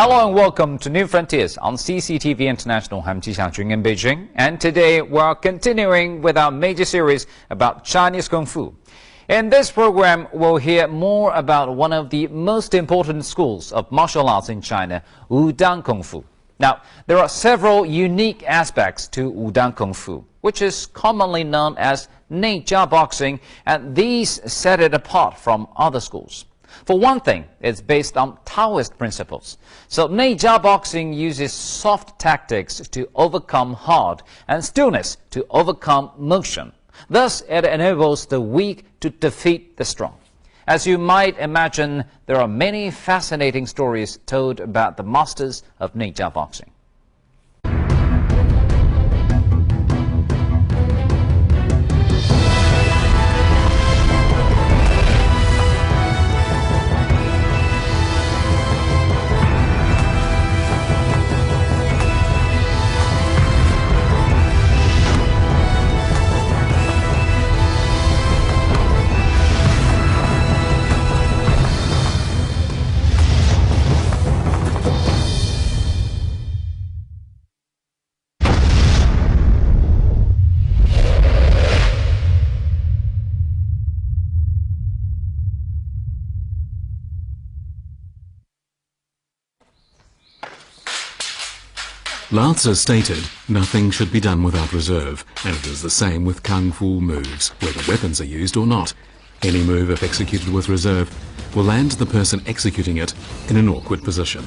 Hello and welcome to New Frontiers on CCTV International. I'm Ji Xiaojun in Beijing, and today we're continuing with our major series about Chinese Kung Fu. In this program, we'll hear more about one of the most important schools of martial arts in China, Wudang Kung Fu. Now, there are several unique aspects to Wudang Kung Fu, which is commonly known as Neijia boxing, and these set it apart from other schools. For one thing, it's based on Taoist principles. So Neijia boxing uses soft tactics to overcome hard and stillness to overcome motion. Thus, it enables the weak to defeat the strong. As you might imagine, there are many fascinating stories told about the masters of Neijia boxing. Lao Tzu stated, nothing should be done without reserve, and it is the same with Kung Fu moves, whether weapons are used or not. Any move, if executed with reserve, will land the person executing it in an awkward position.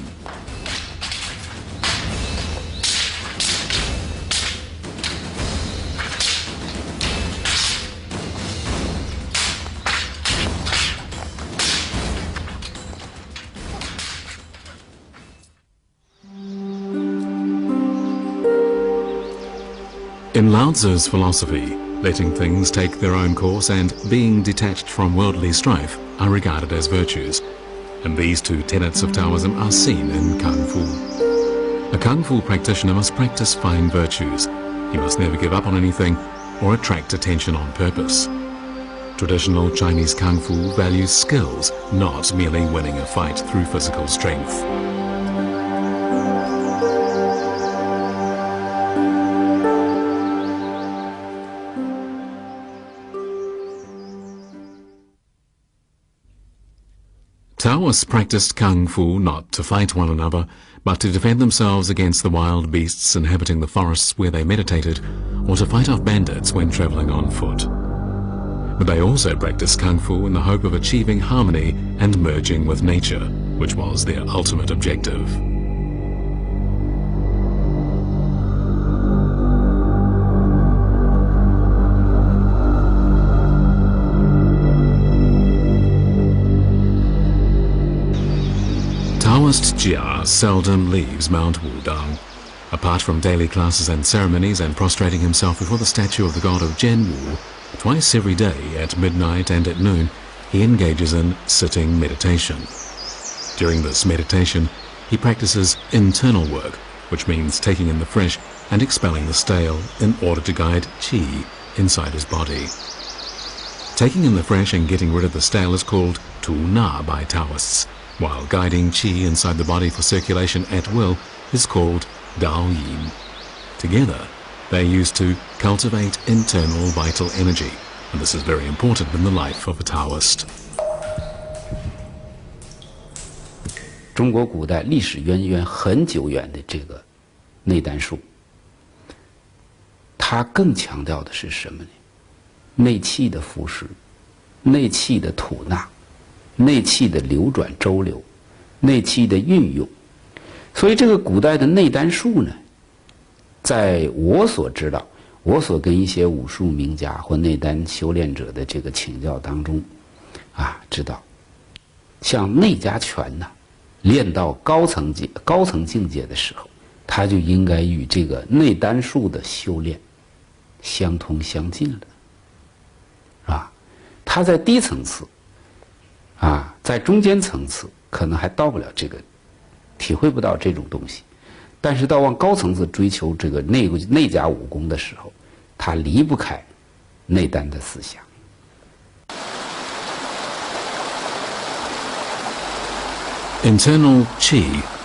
In Lao Tzu's philosophy, letting things take their own course and being detached from worldly strife are regarded as virtues, and these two tenets of Taoism are seen in Kung Fu. A Kung Fu practitioner must practice fine virtues. He must never give up on anything or attract attention on purpose. Traditional Chinese Kung Fu values skills, not merely winning a fight through physical strength. Taoists practiced Kung Fu not to fight one another, but to defend themselves against the wild beasts inhabiting the forests where they meditated, or to fight off bandits when travelling on foot. But they also practiced Kung Fu in the hope of achieving harmony and merging with nature, which was their ultimate objective. Taoist Jia seldom leaves Mount Wudang. Apart from daily classes and ceremonies and prostrating himself before the statue of the god of Jianwu, twice every day at midnight and at noon, he engages in sitting meditation. During this meditation, he practices internal work, which means taking in the fresh and expelling the stale in order to guide qi inside his body. Taking in the fresh and getting rid of the stale is called tu na by Taoists, while guiding qi inside the body for circulation at will is called Dao Yin. Together, they are used to cultivate internal vital energy, and this is very important in the life of a Taoist. 中国古代历史渊源很久远的这个内丹术，它更强调的是什么呢？内气的腐蚀，内气的吐纳。内气的流转周流，内气的运用，所以这个古代的内丹术呢，在我所知道，我所跟一些武术名家或内丹修炼者的这个请教当中，知道，像内家拳呢，练到高层境界的时候，它就应该与这个内丹术的修炼相通相近了，是吧？它在低层次。在中间层次可能还到不了这个，体会不到这种东西，但是到往高层次追求这个内家武功的时候，它离不开内丹的思想。Internal qi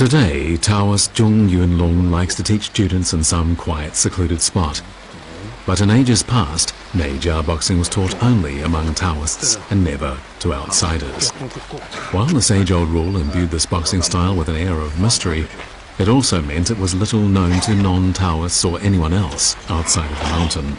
Today, Taoist Zhong Yunlong likes to teach students in some quiet, secluded spot. But in ages past, Neijia boxing was taught only among Taoists and never to outsiders. While this age-old rule imbued this boxing style with an air of mystery, it also meant it was little known to non-Taoists or anyone else outside of the mountain.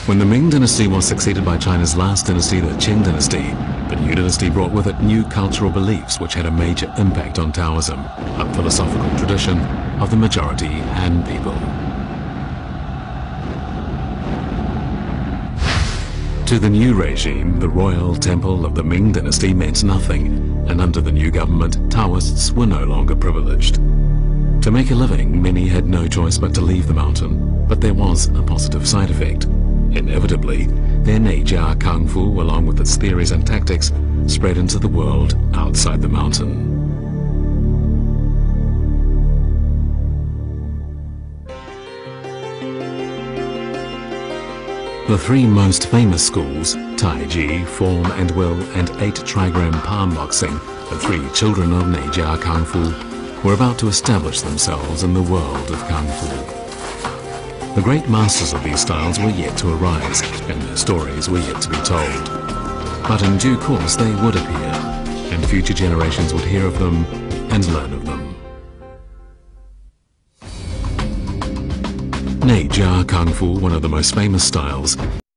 When the Ming dynasty was succeeded by China's last dynasty, the Qing dynasty, the new dynasty brought with it new cultural beliefs which had a major impact on Taoism, a philosophical tradition of the majority Han people. To the new regime, the royal temple of the Ming dynasty meant nothing, and under the new government, Taoists were no longer privileged. To make a living, many had no choice but to leave the mountain, but there was a positive side effect. Inevitably, their Neijia KungFu, along with its theories and tactics, spread into the world outside the mountain. The three most famous schools, Taiji, Form and Will, and 8 trigram palm boxing, the three children of Neijia KungFu, were about to establish themselves in the world of Kung Fu. The great masters of these styles were yet to arise, and their stories were yet to be told. But in due course they would appear, and future generations would hear of them and learn of them. Neijia Kung Fu, one of the most famous styles,